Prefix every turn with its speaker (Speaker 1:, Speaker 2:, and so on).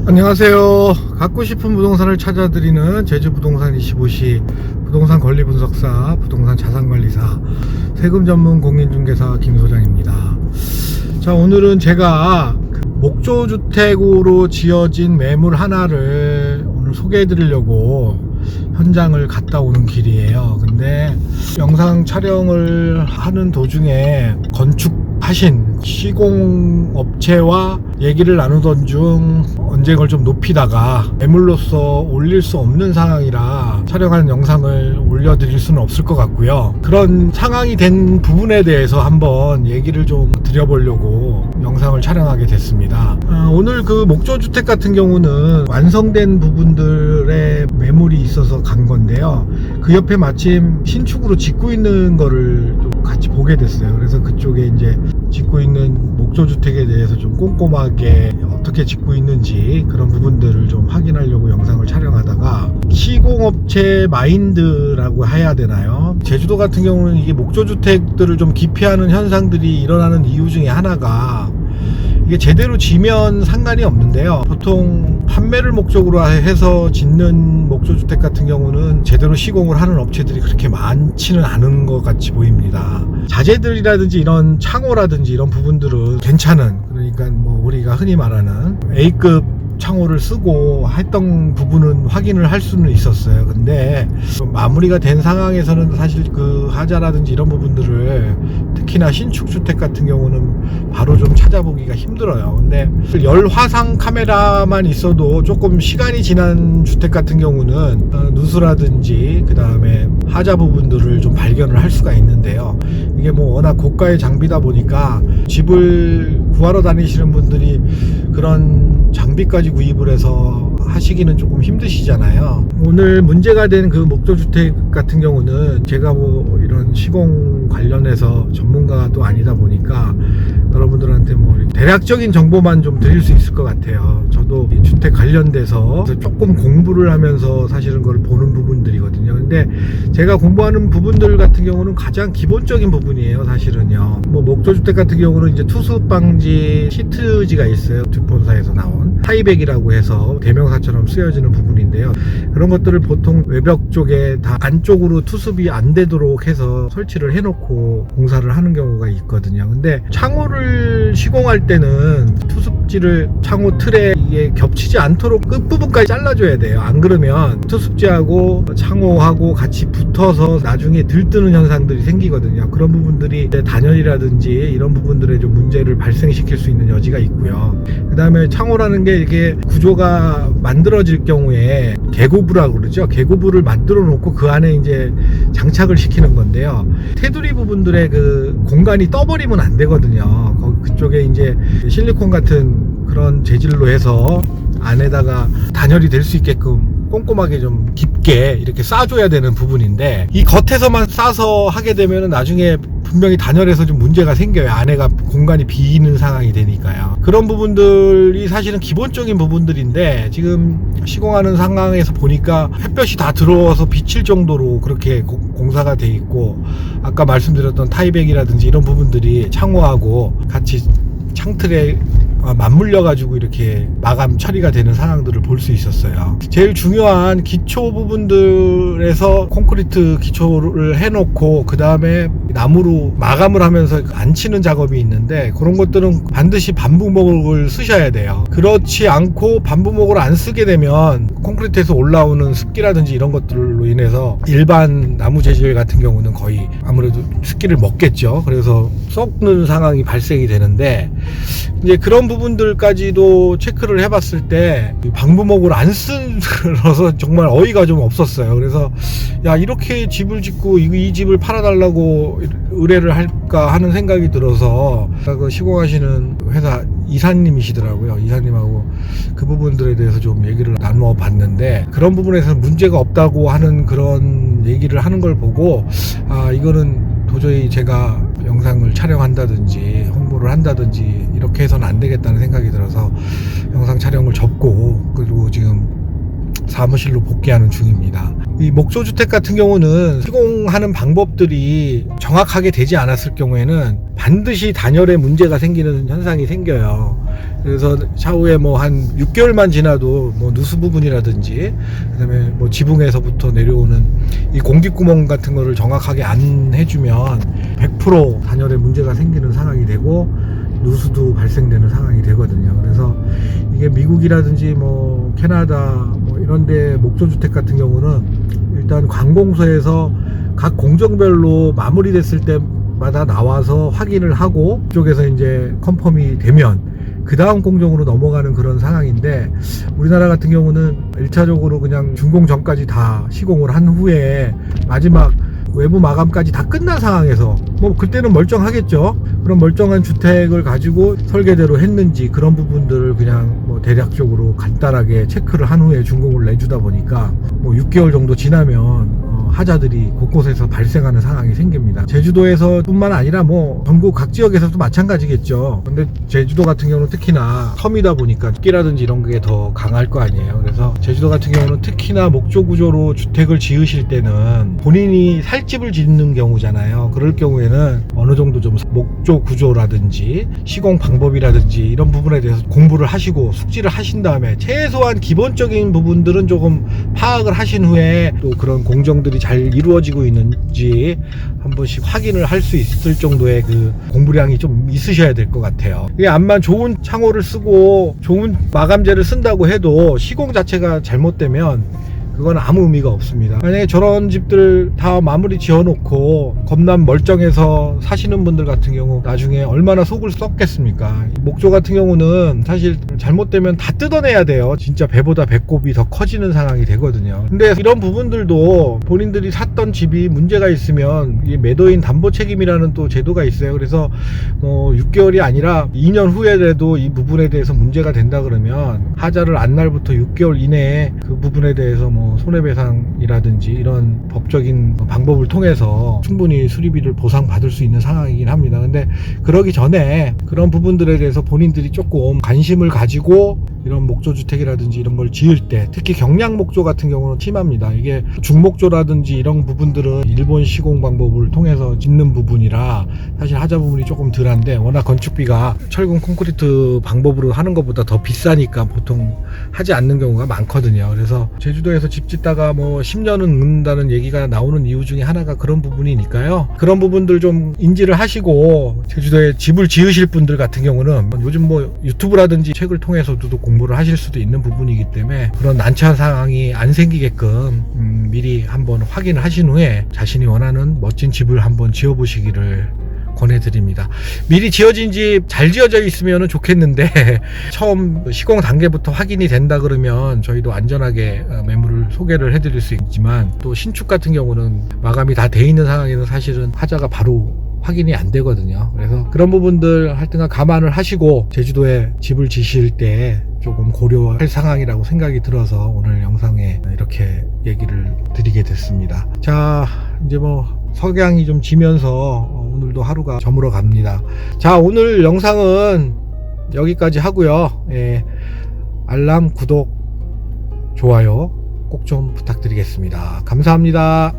Speaker 1: 안녕하세요. 갖고 싶은 부동산을 찾아드리는 제주부동산 25시 부동산 권리분석사, 부동산 자산관리사, 세금 전문 공인중개사 김소장입니다. 자, 오늘은 제가 목조주택으로 지어진 매물 하나를 오늘 소개해 드리려고 현장을 갔다 오는 길이에요. 근데 영상 촬영을 하는 도중에 건축하신 시공업체와 얘기를 나누던 중 언쟁을 좀 높이다가 매물로서 올릴 수 없는 상황이라 촬영하는 영상을 올려드릴 수는 없을 것 같고요. 그런 상황이 된 부분에 대해서 한번 얘기를 좀 드려보려고 영상을 촬영하게 됐습니다. 오늘 그 목조주택 같은 경우는 완성된 부분들의 매물이 있어서 간 건데요. 그 옆에 마침 신축으로 짓고 있는 거를 좀 같이 보게 됐어요. 그래서 그쪽에 이제 짓고 있는 목조주택에 대해서 좀 꼼꼼하게 어떻게 짓고 있는지 그런 부분들을 좀 확인하려고 영상을 촬영하다가 시공업체 마인드라고 해야 되나요? 제주도 같은 경우는 이게 목조주택들을 좀 기피하는 현상들이 일어나는 이유 중에 하나가 이게 제대로 지면 상관이 없는데요. 보통 판매를 목적으로 해서 짓는 목조주택 같은 경우는 제대로 시공을 하는 업체들이 그렇게 많지는 않은 것 같이 보입니다. 자재들이라든지 이런 창호라든지 이런 부분들은 괜찮은, 그러니까 뭐 우리가 흔히 말하는 A급 창호를 쓰고 했던 부분은 확인을 할 수는 있었어요. 근데 마무리가 된 상황에서는 사실 그 하자라든지 이런 부분들을 특히나 신축주택 같은 경우는 바로 좀 찾아보기가 힘들어요. 근데 열화상 카메라만 있어도 조금 시간이 지난 주택 같은 경우는 누수라든지 그 다음에 하자 부분들을 좀 발견을 할 수가 있는데요. 이게 뭐 워낙 고가의 장비다 보니까 집을 구하러 다니시는 분들이 그런 장비까지 구입을 해서 하시기는 조금 힘드시잖아요. 오늘 문제가 된 그 목조주택 같은 경우는 제가 뭐 이런 시공 관련해서 전문가가 또 아니다 보니까 여러분들한테 뭐 대략적인 정보만 좀 드릴 수 있을 것 같아요. 저도 이 주택 관련돼서 조금 공부를 하면서 사실은 그걸 보는 부분들이거든요. 근데 제가 공부하는 부분들 같은 경우는 가장 기본적인 부분이에요. 사실은요. 뭐 목조주택 같은 경우는 이제 투습 방지 시트지가 있어요. 주폰사에서 나온 하이백이라고 해서 대명사처럼 쓰여지는 부분인데요. 그런 것들을 보통 외벽 쪽에 다 안쪽으로 투습이 안 되도록 해서 설치를 해놓고 공사를 하는 경우가 있거든요. 근데 창호를 시공할 때는 투습지를 창호 틀에 겹치지 않도록 끝부분까지 잘라줘야 돼요. 안 그러면 투습지하고 창호하고 같이 붙어서 나중에 들뜨는 현상들이 생기거든요. 그런 부분들이 단열이라든지 이런 부분들에 좀 문제를 발생시킬 수 있는 여지가 있고요. 그 다음에 창호라는 게 이게 구조가 만들어질 경우에 개고부라고 그러죠. 개고부를 만들어 놓고 그 안에 이제 장착을 시키는 건데요. 테두리 부분들의 그 공간이 떠버리면 안 되거든요. 그쪽에 이제 실리콘 같은 그런 재질로 해서 안에다가 단열이 될 수 있게끔 꼼꼼하게 좀 깊게 이렇게 싸줘야 되는 부분인데, 이 겉에서만 싸서 하게 되면 나중에 분명히 단열에서 좀 문제가 생겨요. 안에가 공간이 비는 상황이 되니까요. 그런 부분들이 사실은 기본적인 부분들인데 지금 시공하는 상황에서 보니까 햇볕이 다 들어와서 비칠 정도로 그렇게 공사가 돼 있고, 아까 말씀드렸던 타이백이라든지 이런 부분들이 창호하고 같이 창틀에 맞물려 가지고 이렇게 마감 처리가 되는 상황들을 볼 수 있었어요. 제일 중요한 기초 부분들에서 콘크리트 기초를 해놓고 그 다음에 나무로 마감을 하면서 안 치는 작업이 있는데, 그런 것들은 반드시 반부목을 쓰셔야 돼요. 그렇지 않고 반부목을 안 쓰게 되면 콘크리트에서 올라오는 습기라든지 이런 것들로 인해서 일반 나무 재질 같은 경우는 거의 아무래도 습기를 먹겠죠. 그래서 썩는 상황이 발생이 되는데, 이제 그런 부분들까지도 체크를 해봤을 때 방부목을 안 쓰러서 정말 어이가 좀 없었어요. 그래서 야, 이렇게 집을 짓고 이 집을 팔아달라고 의뢰를 할까 하는 생각이 들어서 그 시공하시는 회사 이사님이시더라고요. 이사님하고 그 부분들에 대해서 좀 얘기를 나누어 봤는데, 그런 부분에서는 문제가 없다고 하는 그런 얘기를 하는 걸 보고, 아, 이거는 도저히 제가 영상을 촬영한다든지 홍보를 한다든지 이렇게 해서는 안 되겠다는 생각이 들어서 영상 촬영을 접고, 그리고 지금 사무실로 복귀하는 중입니다. 이 목조주택 같은 경우는 시공하는 방법들이 정확하게 되지 않았을 경우에는 반드시 단열에 문제가 생기는 현상이 생겨요. 그래서 차후에 뭐 한 6개월만 지나도 뭐 누수 부분이라든지 그다음에 뭐 지붕에서부터 내려오는 이 공기구멍 같은 거를 정확하게 안 해주면 100% 단열에 문제가 생기는 상황이 되고 누수도 발생되는 상황이 되거든요. 그래서 이게 미국이라든지 뭐 캐나다 뭐 이런데 목조주택 같은 경우는 일단 관공서에서 각 공정별로 마무리됐을 때마다 나와서 확인을 하고 그쪽에서 이제 컨펌이 되면 그 다음 공정으로 넘어가는 그런 상황인데, 우리나라 같은 경우는 1차적으로 그냥 준공 전까지 다 시공을 한 후에 마지막 외부 마감까지 다 끝난 상황에서 뭐 그때는 멀쩡하겠죠. 그런 멀쩡한 주택을 가지고 설계대로 했는지 그런 부분들을 그냥 뭐 대략적으로 간단하게 체크를 한 후에 준공을 내주다 보니까 뭐 6개월 정도 지나면 하자들이 곳곳에서 발생하는 상황이 생깁니다. 제주도에서 뿐만 아니라 뭐 전국 각 지역에서도 마찬가지겠죠. 근데 제주도 같은 경우는 특히나 섬이다 보니까 습기라든지 이런 게 더 강할 거 아니에요. 그래서 제주도 같은 경우는 특히나 목조 구조로 주택을 지으실 때는 본인이 살 집을 짓는 경우잖아요. 그럴 경우에는 어느 정도 좀 목조 구조라든지 시공 방법이라든지 이런 부분에 대해서 공부를 하시고 숙지를 하신 다음에 최소한 기본적인 부분들은 조금 파악을 하신 후에 또 그런 공정들이 잘 이루어지고 있는지 한 번씩 확인을 할 수 있을 정도의 그 공부량이 좀 있으셔야 될 것 같아요. 이게 암만 좋은 창호를 쓰고 좋은 마감재를 쓴다고 해도 시공 자체가 잘못되면 그건 아무 의미가 없습니다. 만약에 저런 집들 다 마무리 지어놓고 겁남 멀쩡해서 사시는 분들 같은 경우 나중에 얼마나 속을 썩겠습니까? 목조 같은 경우는 사실 잘못되면 다 뜯어내야 돼요. 진짜 배보다 배꼽이 더 커지는 상황이 되거든요. 근데 이런 부분들도 본인들이 샀던 집이 문제가 있으면 이 매도인 담보 책임이라는 또 제도가 있어요. 그래서 6개월이 아니라 2년 후에라도 이 부분에 대해서 문제가 된다 그러면 하자를 안 날부터 6개월 이내에 그 부분에 대해서 뭐 손해배상이라든지 이런 법적인 방법을 통해서 충분히 수리비를 보상받을 수 있는 상황이긴 합니다. 근데 그러기 전에 그런 부분들에 대해서 본인들이 조금 관심을 가지고 이런 목조주택이라든지 이런 걸 지을 때, 특히 경량목조 같은 경우는 심합니다. 이게 중목조라든지 이런 부분들은 일본 시공 방법을 통해서 짓는 부분이라 사실 하자 부분이 조금 덜한데, 워낙 건축비가 철근 콘크리트 방법으로 하는 것보다 더 비싸니까 보통 하지 않는 경우가 많거든요. 그래서 제주도에서 집 짓다가 뭐 10년은 묻는다는 얘기가 나오는 이유 중에 하나가 그런 부분이니까요. 그런 부분들 좀 인지를 하시고 제주도에 집을 지으실 분들 같은 경우는 요즘 뭐 유튜브라든지 책을 통해서도 공부를 하실 수도 있는 부분이기 때문에 그런 난처한 상황이 안 생기게끔 미리 한번 확인을 하신 후에 자신이 원하는 멋진 집을 한번 지어보시기를 권해드립니다. 미리 지어진 집 잘 지어져 있으면 좋겠는데 처음 시공 단계부터 확인이 된다 그러면 저희도 안전하게 매물을 소개를 해드릴 수 있지만, 또 신축 같은 경우는 마감이 다 돼 있는 상황에는 사실은 하자가 바로 확인이 안 되거든요. 그래서 그런 부분들 하여튼간 감안을 하시고 제주도에 집을 지실 때 조금 고려할 상황이라고 생각이 들어서 오늘 영상에 이렇게 얘기를 드리게 됐습니다. 자, 이제 뭐 석양이 좀 지면서 오늘도 하루가 저물어 갑니다. 자, 오늘 영상은 여기까지 하고요. 알람, 구독, 좋아요 꼭 좀 부탁드리겠습니다. 감사합니다.